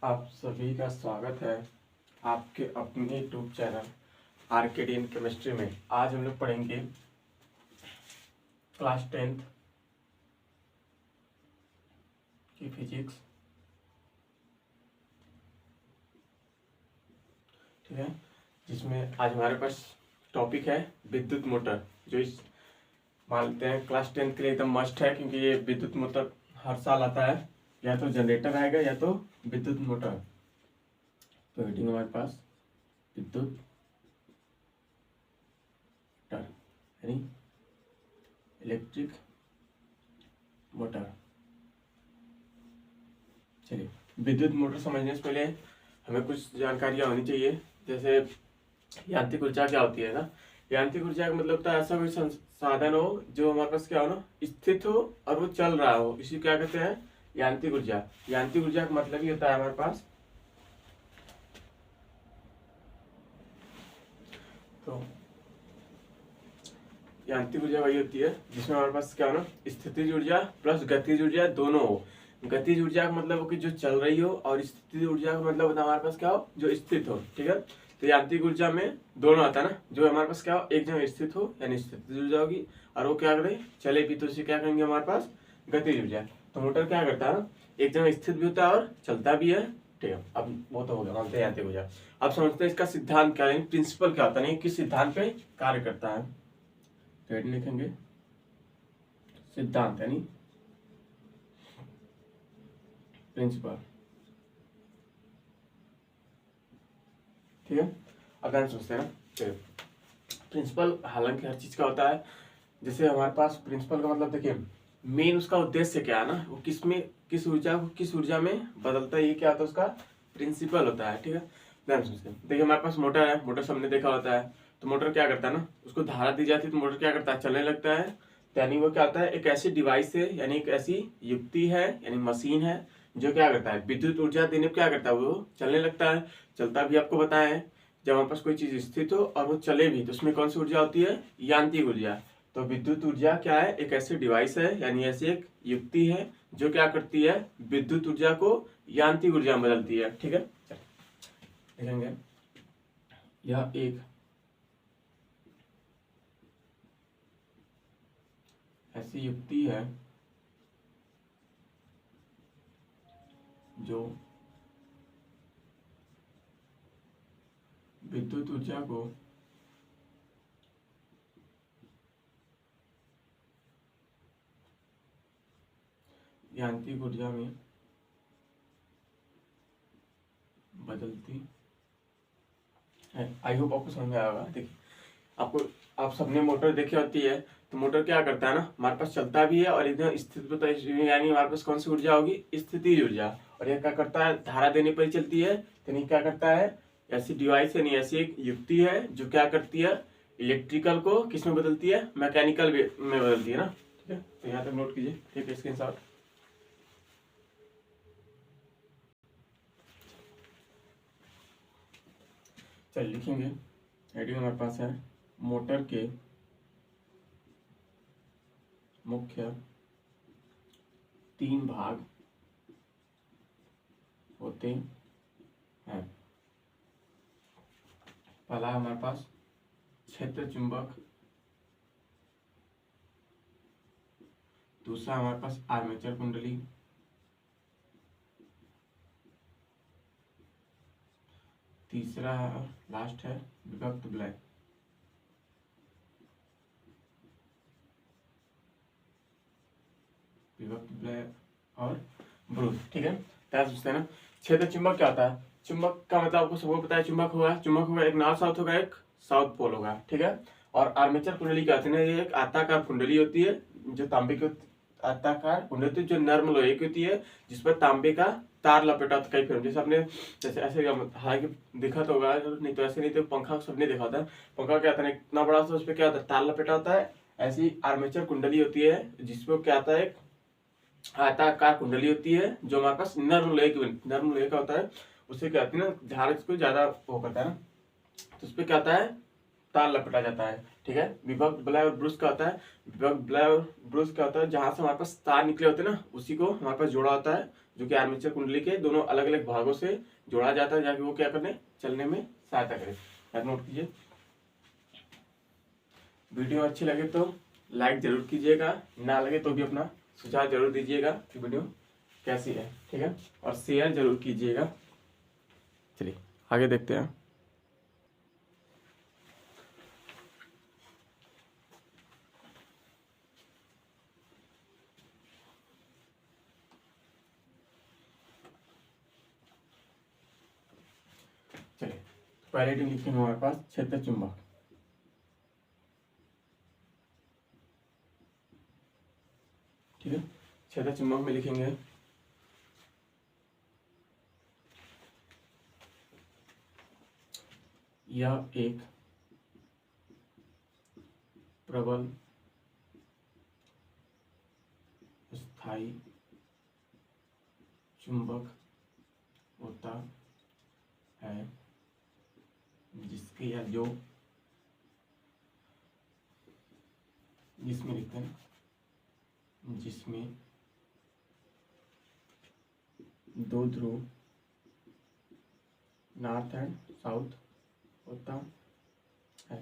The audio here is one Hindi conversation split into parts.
आप सभी का स्वागत है आपके अपने यूट्यूब चैनल आर्केडियन केमिस्ट्री में। आज हम लोग पढ़ेंगे क्लास 10th की फिजिक्स। ठीक है, जिसमें आज हमारे पास टॉपिक है विद्युत मोटर, जो इस मानते हैं क्लास 10th के लिए एकदम मस्ट है, क्योंकि ये विद्युत मोटर हर साल आता है। या तो जनरेटर आएगा या तो विद्युत मोटर। तो हेडिंग हमारे पास विद्युत मोटर यानी इलेक्ट्रिक मोटर। चलिए, विद्युत मोटर समझने से पहले हमें कुछ जानकारियाँ होनी चाहिए। जैसे यांत्रिक ऊर्जा क्या होती है ना। यांत्रिक ऊर्जा का मतलब होता है ऐसा कोई साधन हो जो हमारे पास क्या हो ना, स्थित हो और वो चल रहा हो, इसी क्या कहते हैं, यांत्रिक ऊर्जा। यांत्रिक ऊर्जा का मतलब ही होता है हमारे पास, तो यांत्रिक ऊर्जा वही होती है जिसमें हमारे पास क्या हो ना, स्थितिज ऊर्जा प्लस गतिज ऊर्जा दोनों हो। गतिज ऊर्जा का मतलब हो कि जो चल रही हो, और स्थितिज ऊर्जा का मतलब होता है हमारे पास क्या हो, जो स्थित हो। ठीक है, तो यांत्रिक ऊर्जा में दोनों आता है ना, जो हमारे पास क्या हो, एक जगह स्थित हो यानी स्थितिज ऊर्जा होगी, और वो क्या करे, चले भी, तो उसे क्या कहेंगे हमारे पास, गतिज ऊर्जा। तो मोटर क्या करता है, एक जगह स्थित भी होता है और चलता भी है। ठीक है, अब वो तो हो गया, मानते हैं यांत्रिक ऊर्जा। अब समझते हैं इसका सिद्धांत क्या है, प्रिंसिपल क्या होता है, किस सिद्धांत पे कार्य करता है। तो हेडिंग लिखेंगे सिद्धांत यानी प्रिंसिपल। ठीक है, अब ध्यान सोचते हैं ना, प्रिंसिपल हालांकि हर चीज का होता है। जैसे हमारे पास प्रिंसिपल का मतलब देखिए, मेन उसका उद्देश्य क्या है ना, वो किस ऊर्जा को किस ऊर्जा में बदलता है, ये क्या होता है, उसका प्रिंसिपल होता है। ठीक है, ध्यान सोचते हैं। देखिए हमारे पास मोटर है, मोटर सबने देखा होता है। तो मोटर क्या करता है ना, उसको धारा दी जाती है तो मोटर क्या करता है, चलने लगता है। यानी वो क्या होता है, एक ऐसी डिवाइस है, यानी एक ऐसी युक्ति है, यानी मशीन है, जो क्या करता है, विद्युत ऊर्जा देने पर क्या करता है, वो चलने लगता है। चलता भी आपको बताया है, जब हमारे पास कोई चीज स्थित हो और वो चले भी, तो उसमें कौन सी ऊर्जा होती है, यांत्रिक ऊर्जा। तो विद्युत ऊर्जा क्या है, एक ऐसी डिवाइस है, यानी ऐसी एक युक्ति है जो क्या करती है, विद्युत ऊर्जा को यांत्रिक ऊर्जा में बदलती है। ठीक है, देखेंगे यह एक ऐसी युक्ति है जो विद्युत ऊर्जा को यांत्रिक ऊर्जा में बदलती है। आई होप आपको समझ में आएगा। देखिए आप सबने मोटर देखी होती है, तो मोटर क्या करता है ना, हमारे पास चलता भी है और एकदम स्थित होता है, यानी हमारे पास कौन सी ऊर्जा होगी, स्थितिज ऊर्जा। और यह क्या करता है, धारा देने पर ही चलती है। तो क्या करता है, ऐसी डिवाइस है, ऐसी एक युक्ति है जो क्या करती है, इलेक्ट्रिकल को किस में बदलती है, मैकेनिकल में बदलती है ना। ठीक है, तो यहाँ तक नोट कीजिए। ठीक है, स्क्रीनशॉट। चल लिखेंगे, हेडिंग हमारे पास है मोटर के मुख्य 3 भाग होते हैं। पहला हमारे पास क्षेत्र चुंबक, दूसरा हमारे पास आर्मेचर कुंडली, तीसरा लास्ट है विभक्त वलय। विभक्त वलय और ब्रूथ। ठीक है, क्या सोचते हैं ना, क्षेत्र चुंबक क्या होता है, चुंबक का मतलब आपको सबको पता है, चुंबक होगा एक नॉर्थ साउथ होगा, एक साउथ पोल होगा। ठीक है, और आर्मेचर कुंडली क्या होती है ना, ये एक आयताकार कुंडली होती है, जो तांबे की आयताकार कुंडली होती है, जो नर्म लोहे की होती है, जिस पर तांबे का तार लपेटा होता है। कई फिल्म जैसे आपने जैसे ऐसे हालांकि देखा तो होगा, नहीं तो ऐसे नहीं, तो पंखा सबने देखा होता है। पंखा क्या होता है, इतना बड़ा सा, उस पर क्या होता है, तार लपेटा होता है। ऐसी आर्मेचर कुंडली होती है जिसमें क्या आता है, एक आयताकार कुंडली होती है, जो हमारे पास नर्म लोहे का होता है। उससे क्या होती है ना, धारा इसको ज्यादा वो करता है ना, तो उस पर क्या आता है, तार लपेटा जाता है। ठीक है, विभक्त वलय और ब्रूस क्या होता है, विभक्त वलय और ब्रूस क्या होता है, जहां से हमारे पास तार निकले होते हैं ना, उसी को हमारे पास जोड़ा होता है, जो कि आर्मेचर कुंडली के दोनों अलग अलग भागों से जोड़ा जाता है, जाके वो क्या करने, चलने में सहायता करे। नोट कीजिए। वीडियो अच्छी लगे तो लाइक जरूर कीजिएगा, ना लगे तो भी अपना सुझाव जरूर दीजिएगा कि वीडियो कैसी है। ठीक है, और शेयर जरूर कीजिएगा। चलिए आगे देखते हैं। चलिए पहले टीम लिखेंगे हमारे पास क्षेत्र चुंबक। ठीक है, क्षेत्र चुंबक में लिखेंगे यह एक प्रबल स्थायी चुंबक होता है जिसके या जो जिसमें लिखते हैं, जिसमें दो ध्रुव नॉर्थ एंड साउथ होता है।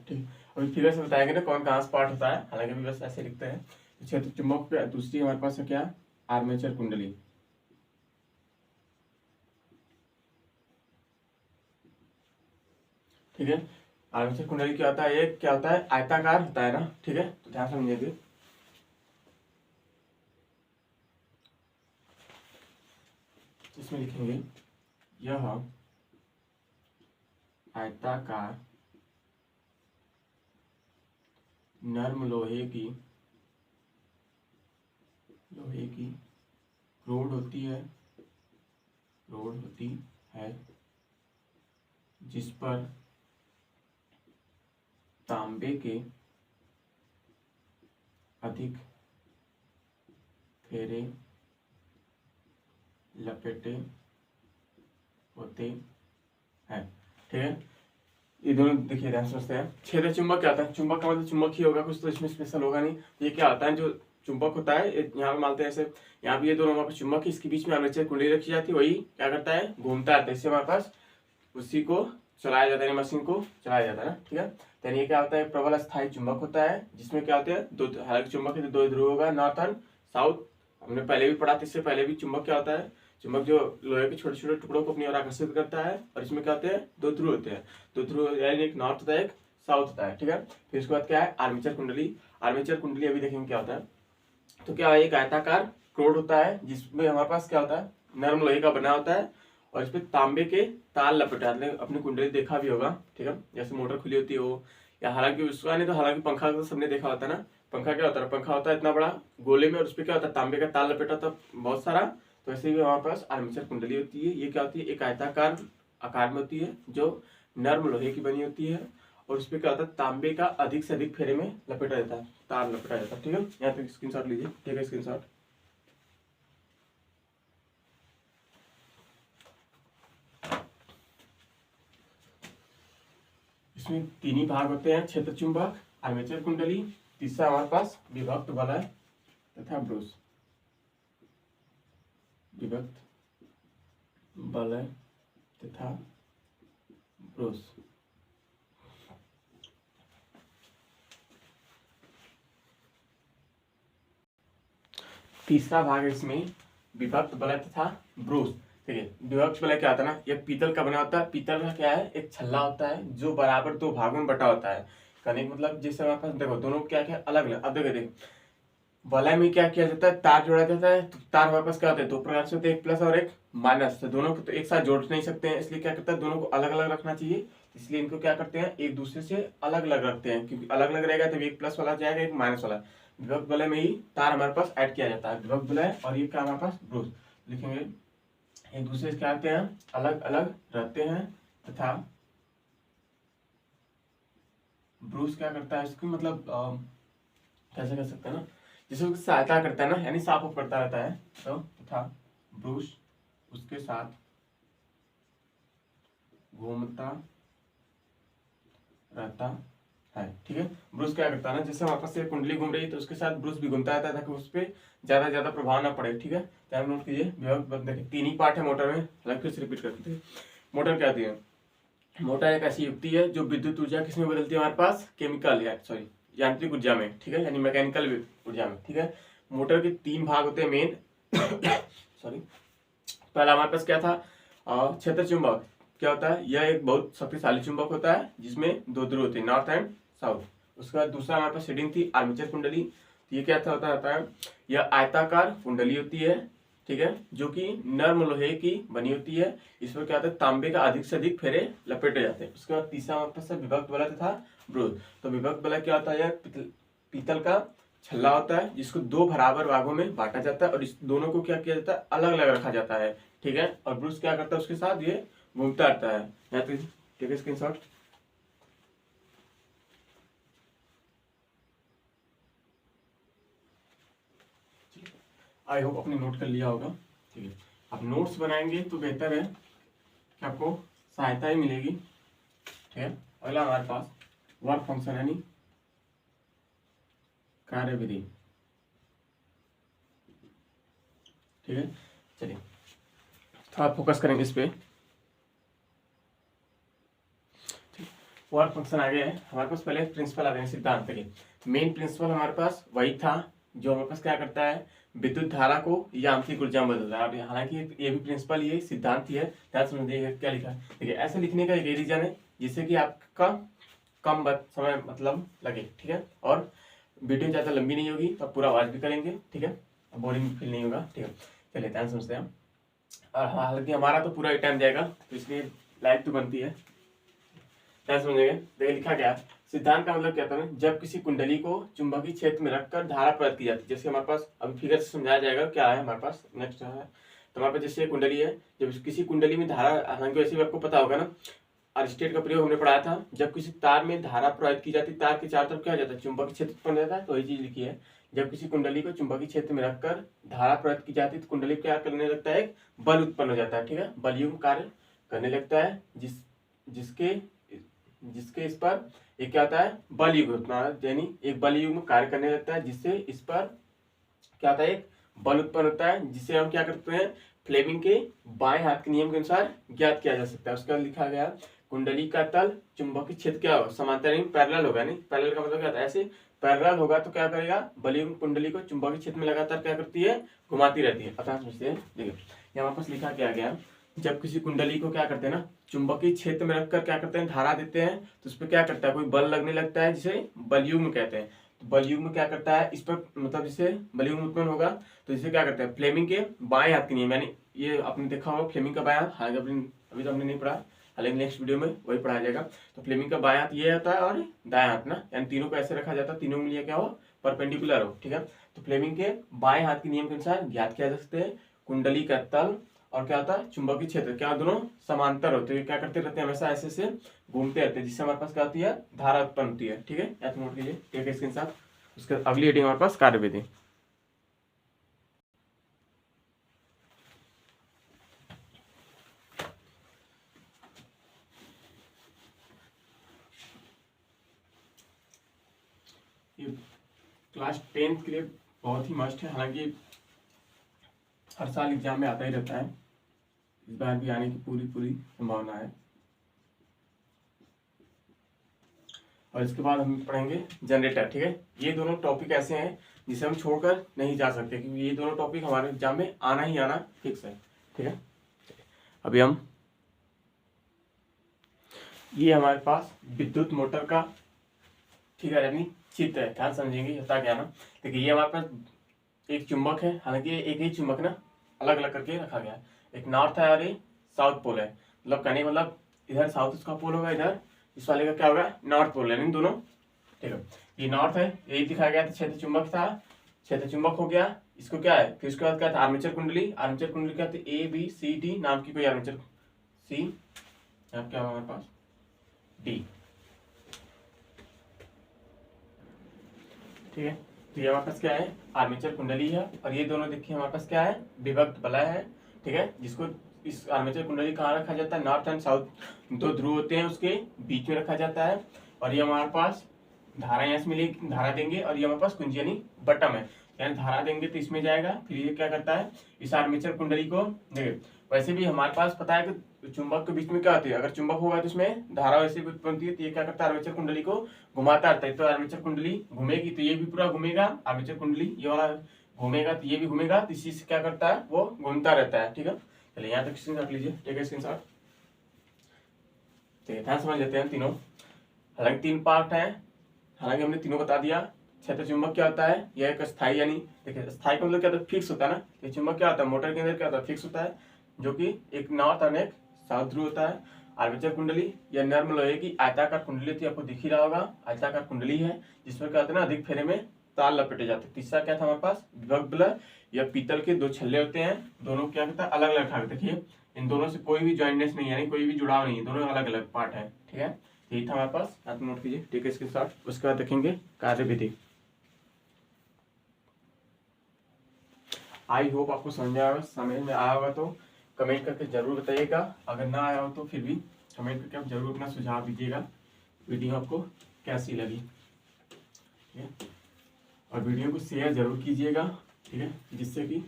ठीक, अभी फिगर से बताएंगे ना कौन कहाँ से पार्ट होता है, हालांकि अभी बस ऐसे लिखते हैं। क्षेत्र चुंबक पे दूसरी हमारे पास है क्या, आर्मेचर कुंडली। ठीक है, आर्मेचर कुंडली क्या होता है, एक क्या होता है, आयताकार होता है ना। ठीक है, तो ध्यान समझिए। इसमें लिखेंगे यह आयताकार नर्म लोहे की रोड होती है जिस पर तांबे के अधिक फेरे लपेटे होते हैं। ठीक है, ये दोनों देखिए ध्यान समझते हैं। क्षेत्र चुंबक क्या होता है, चुंबक का मतलब चुंबक ही होगा, कुछ तो इसमें स्पेशल होगा नहीं। ये क्या होता है, जो चुंबक होता है, यहाँ पे मानते हैं ऐसे, यहाँ पे ये दोनों हमारे पास चुंबक है, इसके बीच में आर्मेचर कुंडली रखी जाती है, वही क्या करता है, घूमता है, इससे हमारे पास उसी को चलाया जाता है, मशीन को चलाया जाता है ना। ठीक है, तो ये क्या होता है, प्रबल स्थायी चुंबक होता है जिसमें क्या होते हैं, दो, हालांकि चुंबक है तो दो ध्रुव होगा, नॉर्थ एंड साउथ। हमने पहले भी पढ़ा था, इससे पहले भी चुंबक क्या होता है, चुंबक जो लोहे के छोटे छोटे टुकड़ों को अपनी ओर आकर्षित करता है, और इसमें क्या होते हैं, दो ध्रुव होते हैं। दो ध्रुव यानी एक नॉर्थ होता है, एक साउथ होता है। ठीक है, फिर उसके बाद क्या है, आर्मेचर कुंडली। आर्मेचर कुंडली अभी देखेंगे क्या होता है। तो क्या है, एक आयताकार क्रोड होता है जिसमें हमारे पास क्या होता है, नरम लोहे का बना होता है, और इस पे तांबे के तार लपेटा, अपनी कुंडली देखा भी होगा। ठीक है, जैसे मोटर खुली होती है वो, या हालांकि उसका नहीं तो हालांकि पंखा तो सबने देखा होता है ना। पंखा क्या होता है, पंखा होता है इतना बड़ा गोले में, और उस पर क्या होता है, तांबे का तार लपेटा होता है बहुत सारा। तो ऐसे ही हमारे पास आर्मेचर कुंडली होती है। ये क्या होती है, एक आयताकार आकार में होती है जो नर्म लोहे की बनी होती है, और उस पर क्या होता है, तांबे का अधिक से अधिक फेरे में लपेटा जाता है, तार लपेटा जाता है। ठीक है, यहाँ पे स्क्रीनशॉट लीजिए। ठीक है, स्क्रीनशॉट। इसमें तीन ही भाग होते हैं, क्षेत्र चुंबक, आर्मेचर कुंडली, तीसरा हमारे पास विभक्त वलय तथा ब्रूस। विभक्त वलय तथा ब्रूस। तीसरा भाग है इसमें विभक्त वलय तथा ब्रूस। ठीक है, विभक्त वलय क्या होता है ना, ये पीतल का बना होता है। पीतल का क्या है, एक छल्ला होता है जो बराबर दो भागों में बटा होता है। कहने का मतलब जैसे हमारे पास देखो दोनों क्या क्या अलग अलग, अब देखो वलय में क्या किया जाता है, तार जोड़ा जाता है। तो तार हमारे पास क्या होते हैं, दो प्रकार से होते हैं, एक प्लस और एक माइनस। तो दोनों को तो एक साथ जोड़ नहीं सकते हैं, इसलिए क्या करता है, दोनों को अलग अलग रखना चाहिए। इसलिए इनको क्या करते हैं, एक दूसरे से अलग अलग रखते हैं, क्योंकि अलग अलग रहेगा तो एक प्लस वाला जाएगा, एक माइनस वाला। विभक्त वलय में ही तार हमारे पास ऐड किया जाता है, विभक्त वलय, और ये क्या हमारे पास ब्रूस। लिखेंगे एक दूसरे से क्या करते हैं, अलग अलग रहते हैं, तथा ब्रूस क्या करता है, इसको मतलब कैसे कर सकते हैं ना, जिसे उसकी सहायता करता है ना, यानी साफ ऑफ करता रहता है। तो तथा ब्रूस उसके साथ घूमता रहता है, ठीक है। ब्रूस क्या करता है ना, जैसे हमारे पास ये कुंडली घूम रही है तो उसके साथ ब्रूस भी घूमता रहता है ताकि उस पर ज्यादा प्रभाव ना पड़े, ठीक है। ध्यान नोट कीजिए। विभक्त देखिए 3 ही पार्ट है मोटर में, अलग फिर से रिपीट करते हैं। मोटर क्या होती है? मोटर एक ऐसी युक्ति है जो विद्युत ऊर्जा किसमें बदलती है हमारे पास, केमिकल या सॉरी यांत्रिक ऊर्जा में, ठीक है, यानी मैकेनिकल ऊर्जा में, ठीक है। मोटर के 3 भाग होते हैं मेन सॉरी। पहला हमारे पास क्या था, क्षेत्र चुंबक। क्या होता है? यह एक बहुत शक्तिशाली चुंबक होता है जिसमें 2 ध्रुव होते हैं, नॉर्थ एंड साउथ। उसके बाद दूसरा हमारे पास शीडिंग थी, आर्मेचर कुंडली। तो ये क्या होता है, यह आयताकार कुंडली होती है, ठीक है, जो कि नर्म लोहे की बनी होती है। इस पर क्या होता है, तांबे का अधिक से अधिक फेरे लपेटे जाते हैं। उसके बाद तीसरा हमारे पास विभक्त बल्ब तथा ब्रूस। तो विभक्त बल्ब क्या होता है, यह पीतल का छल्ला होता है जिसको 2 बराबर भागों में बांटा जाता है और इस दोनों को क्या किया जाता है, अलग अलग रखा जाता है, ठीक है। और ब्रूस क्या करता है, उसके साथ ये घूमता रहता है। यहाँ पे ठीक है, स्क्रीनशॉट। आई होप अपने नोट कर लिया होगा, ठीक है। अब नोट्स बनाएंगे तो बेहतर है कि आपको सहायता ही मिलेगी, ठीक है। अगला हमारे पास वर्क फंक्शन यानी कार्यविधि, ठीक है। चलिए थोड़ा फोकस करेंगे इस पे। वर्क फंक्शन आ गया है हमारे पास। पहले प्रिंसिपल आ गए, सिद्धांत के मेन प्रिंसिपल हमारे पास वही था जो हमारे पास क्या करता है, विद्युत धारा को यांत्रिक ऊर्जा में बदलता है। हालांकि ये भी प्रिंसिपल, ये सिद्धांत ही है, ध्यान समझिएगा क्या लिखा है। देखिए ऐसे लिखने का एक रीजन है जिससे कि आपका कम समय मतलब लगे, ठीक है, और वीडियो ज़्यादा लंबी नहीं होगी तो आप पूरा आवाज भी करेंगे, ठीक है, बोरिंग फील नहीं होगा, ठीक है। चलिए ध्यान समझते हैं। और हालांकि हमारा तो पूरा टाइम जाएगा तो इसलिए लाइक तो बनती है, ध्यान समझेंगे। देखिए लिखा गया सिद्धांत का मतलब क्या था, जब किसी कुंडली को चुंबकीय क्षेत्र में रखकर धारा प्रदान की जाती है। जैसे हमारे पास अभी फिगर से समझाया जाएगा क्या है हमारे पास नेक्स्ट है। तो हमारे पास जैसे कुंडली है, जब किसी कुंडली में धारा, हालांकि वैसे भी आपको पता होगा ना, अरिस्टेट का प्रयोग हमने पढ़ाया था। जब किसी तार में धारा प्रवाहित की जाती है, तार के चारों तरफ क्या हो जाता है, चुंबकीय क्षेत्र उत्पन्न हो जाता है। तो वही चीज लिखी है, जब किसी कुंडली को चुंबकीय क्षेत्र में रखकर धारा प्रवाहित की जाती है तो कुंडली क्या करने लगता है, एक बल उत्पन्न हो जाता है, ठीक है, बलयुग्म कार्य करने लगता है, जिसके इस पर एक क्या होता है, बल युग्म, यानी एक बल युग्म कार्य करने लगता है, जिससे इस पर क्या होता है, एक बल उत्पन्न होता है, जिसे हम क्या करते हैं, फ्लेमिंग के बाएं हाथ के नियम के अनुसार ज्ञात किया जा सकता है। उसका लिखा गया कुंडली का तल चुंबकीय क्षेत्र क्या होगा, समांतर पैरेलल होगा। नहीं, पैरेलल का मतलब क्या होता है, ऐसे पैरेलल होगा तो क्या करेगा, बलयुग्म कुंडली को चुंबकीय क्षेत्र में लगातार क्या करती है, घुमाती रहती है। अतः समझते हैं, देखिए यहाँ वापस लिखा क्या गया, जब किसी कुंडली को क्या करते हैं ना, चुंबकीय क्षेत्र में रखकर क्या करते हैं, धारा देते हैं, तो उस पर क्या करता है, कोई बल लगने लगता है जिसे बलयुग्म कहते हैं। तो बलयुग्म क्या करता है, इस पर मतलब जिसे बलयुग्म उत्पन्न होगा तो इसे क्या करते हैं, फ्लेमिंग के बाएं हाथ के नियम, यानी ये आपने देखा होगा फ्लेमिंग का बाएं हाथ, हालांकि अभी तो हमने नहीं पढ़ा, हालांकि नेक्स्ट वीडियो में वही पढ़ाया जाएगा। तो फ्लेमिंग का बाएं हाथ ये होता है और दाएं हाथ ना, यानी तीनों को ऐसे रखा जाता है, तीनों उंगलियां क्या हो, परपेंडिकुलर हो, ठीक है। तो फ्लेमिंग के बाएं हाथ के नियम के अनुसार ज्ञात किया जा सकते हैं कुंडली का तल और क्या होता है, चुंबकीय क्षेत्र, क्या दोनों समांतर होते हैं, क्या करते रहते हैं, हमेशा ऐसे से घूमते रहते हैं, जिससे हमारे पास क्या होती है, धारा उत्पन्न होती है, ठीक है। या तो नोट कीजिए, ठीक है, इसके साथ उसके अगली हेडिंग हमारे पास कार्यविधि। ये क्लास 10 के लिए बहुत ही मस्ट है, हालांकि हर साल एग्जाम में आता ही रहता है, इस बार भी आने की पूरी संभावना है। और इसके बाद हम पढ़ेंगे जनरेटर, ठीक है। ये दोनों टॉपिक ऐसे हैं जिसे हम छोड़कर नहीं जा सकते, क्योंकि ये दोनों टॉपिक हमारे एग्जाम में आना ही आना फिक्स है, ठीक है। अभी हम ये हमारे पास विद्युत मोटर का फिगर यानी चित्र है, ध्यान समझेंगे होता क्या ना। देखिए ये हमारे पास एक चुंबक है, हालांकि एक ही चुंबक ना अलग अलग करके रखा गया है, एक नॉर्थ है और एक साउथ पोल है। मतलब कहने का मतलब इधर साउथ उसका पोल होगा, इधर इस वाले का क्या होगा, नॉर्थ पोल है, दोनों, ठीक है। ये नॉर्थ है, यही दिखाया गया था, क्षेत्र चुंबक था, क्षेत्र चुंबक हो गया, इसको क्या है, फिर उसके बाद क्या था, आर्मेचर कुंडली। आर्मेचर कुंडली क्या थी, ABCD नाम की कोई आर्मेचर, सी यहाँ क्या होगा हमारे पास, डी, ठीक है। तो ये हमारे पास क्या है, आर्मेचर कुंडली है, और ये दोनों देखिए हमारे पास क्या है, विभक्त बलय है, ठीक है, जिसको इस आर्मेचर कुंडली कहाँ रखा जाता है, नॉर्थ एंड साउथ 2 ध्रुव होते हैं उसके बीच में रखा जाता है। और ये हमारे पास धारा यहाँ से मिलेगी, धारा देंगे और ये हमारे पास कुंजी यानी बटम है, यानी धारा देंगे तो इसमें जाएगा, फिर ये क्या करता है इस आर्मेचर कुंडली को देखिए। वैसे भी हमारे पास पता है कि चुंबक के बीच में क्या होती है, अगर चुंबक होगा तो इसमें धारा वैसे भी उत्पन्न होती है, तो ये क्या करता है आर्मेचर कुंडली को घुमाता रहता है। तो आर्मेचर कुंडली घूमेगी तो ये भी पूरा घूमेगा, आर्मेचर कुंडली ये वाला घूमेगा तो ये भी घूमेगा, तो इसी से क्या करता है वो घूमता रहता है। ठीक है, चलिए यहाँ तक स्क्रीन रख लीजिए। ठीक है, स्क्रीन शॉट ध्यान समझ लेते हैं तीनों। हालांकि 3 पार्ट है, हालांकि हमने तीनों बता दिया। क्षेत्र चुंबक क्या होता है, यह एक स्थायी यानी देखिए स्थायी का मतलब क्या होता है फिक्स होता है ना, ये चुंबक क्या होता है मोटर के अंदर क्या होता है फिक्स होता है, जो कि एक नॉर्थ और एक साउथ ध्रुव होता है। आर्मेचर कुंडली यह नर्म लोहे की आयताकार कुंडली होती है, आपको दिख ही रहा होगा आयताकार कुंडली है, जिसमें क्या होता है ना अधिक फेरे में तार लपेटे जाते हैं। तीसरा क्या था हमारे पास विभक्त बलर, यह पीतल के 2 छल्ले होते हैं, दोनों क्या करता है अलग अलग ठाक, देखिए इन दोनों से कोई भी ज्वाइंटनेस नहीं है, यानी कोई भी जुड़ाव नहीं है, दोनों अलग अलग पार्ट है। ठीक है, यही था हमारे पास, आप नोट कीजिए। ठीक है, इसके साथ उसके बाद देखेंगे कार्यविधि। आई होप आपको समझ में आया होगा तो कमेंट करके जरूर बताइएगा, अगर ना आया हो तो फिर भी कमेंट करके आप जरूर अपना सुझाव दीजिएगा वीडियो आपको कैसी लगी। ठीक है, और वीडियो को शेयर जरूर कीजिएगा, ठीक है, जिससे कि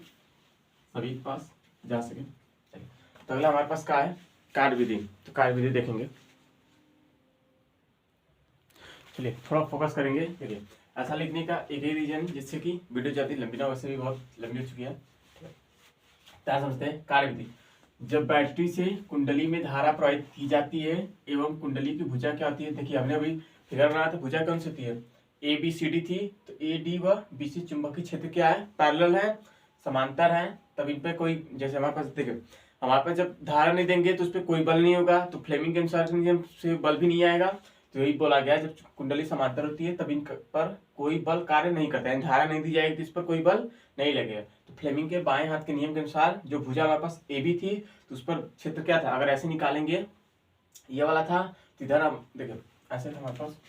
सभी के पास जा सके। चलिए, तो अगला हमारे पास क्या है कार्यविधि, तो कार्यविधि देखेंगे। चलिए थोड़ा फोकस करेंगे। देखिए ऐसा लिखने का एक ही रीजन जिससे कि वीडियो ज़्यादा लंबी ना, वैसे भी बहुत लंबी हो चुकी है। क्या समझते हैं कार्यविधि, जब बैटरी से कुंडली में धारा प्रवाहित की जाती है एवं कुंडली की भुजा क्या होती है, देखिए हमने अभी फिगर बनाया था, भुजा कौन सी होती है ए बी सी डी थी, तो ए डी व बी सी चुंबकीय क्षेत्र क्या है पैरेलल है, समांतर है, तब इन पे कोई जैसे हमारे पास देखिए हमारे पास जब धारा नहीं देंगे तो उस पर कोई बल नहीं होगा, तो फ्लेमिंग के अनुसार नियम से बल भी नहीं आएगा। तो यही बोला गया जब कुंडली समांतर होती है तब इन पर कोई बल कार्य नहीं करता है, धारा नहीं दी जाएगी तो इस पर कोई बल नहीं लगेगा। तो फ्लेमिंग के बाएं हाथ के नियम के अनुसार जो भुजा हमारे पास ए बी थी तो उस पर क्षेत्र क्या था, अगर ऐसे निकालेंगे ये वाला था तो इधर हम देखिए ऐसे था हमारे पास,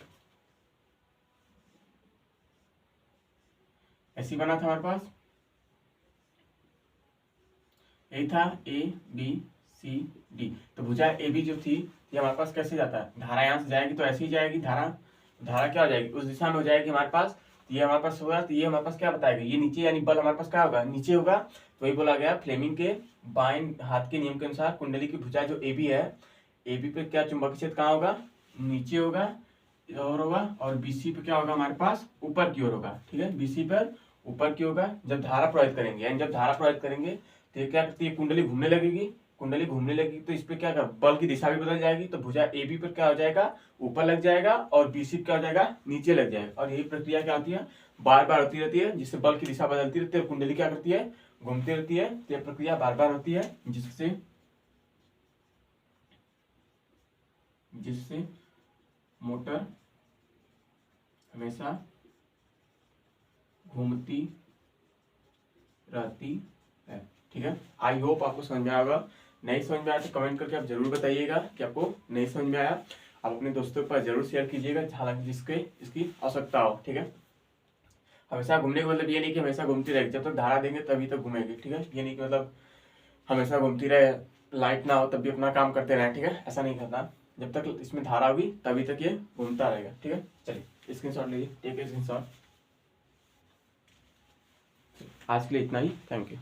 ऐसी बना था हमारे पास, यही था ए बी सी डी। तो भुजा ए बी जो थी ये हमारे पास कैसे जाता है, धारा यहाँ से जाएगी तो ऐसे ही जाएगी, धारा धारा क्या हो जाएगी उस दिशा में हो जाएगी हमारे पास, तो ये हमारे पास होगा, तो ये हमारे पास क्या बताएगा ये नीचे, यानी बल हमारे पास क्या होगा नीचे होगा। तो वही बोला गया फ्लेमिंग के बाएं हाथ के नियम के अनुसार कुंडली की भुजा जो ए बी है, ए बी पे क्या चुंबकीय क्षेत्र कहाँ होगा नीचे होगा और होगा, और बीसी पे क्या होगा हमारे पास ऊपर की ओर होगा। ठीक है, बीसी पर ऊपर की होगा जब धारा प्रवाहित करेंगे, यानी जब धारा प्रवाहित करेंगे तो ये क्या करती है कुंडली घूमने लगेगी, कुंडली घूमने लगी तो इस पे क्या कर बल की दिशा भी बदल जाएगी, तो भुजा ए बी पर क्या हो जाएगा ऊपर लग जाएगा और बी सी क्या हो जाएगा नीचे लग जाएगा। और यही प्रक्रिया क्या होती है बार बार होती रहती है, जिससे बल की दिशा बदलती रहती है, कुंडली क्या करती है घूमती रहती है। तो यह प्रक्रिया बार बार होती है जिससे जिससे मोटर हमेशा घूमती रहती है। ठीक है, आई होप आपको समझ में आएगा, नहीं समझ में आया तो कमेंट करके आप जरूर बताइएगा कि आपको नहीं समझ में आया। आप अपने दोस्तों के पास जरूर शेयर कीजिएगा हालांकि जिसके इसकी आवश्यकता हो। ठीक है, हमेशा घूमने का मतलब ये नहीं कि हमेशा घूमती रहेगी, जब तक धारा देंगे तभी तक घूमेगी। ठीक है, ये नहीं कि मतलब हमेशा घूमती रहे लाइट ना हो तब भी अपना काम करते रहे। ठीक है, ऐसा नहीं करना, जब तक इसमें धारा होगी तभी तक ये घूमता रहेगा। ठीक है, चलिए स्क्रीनशॉट लीजिए, एक स्क्रीनशॉट। आज के लिए इतना ही, थैंक यू।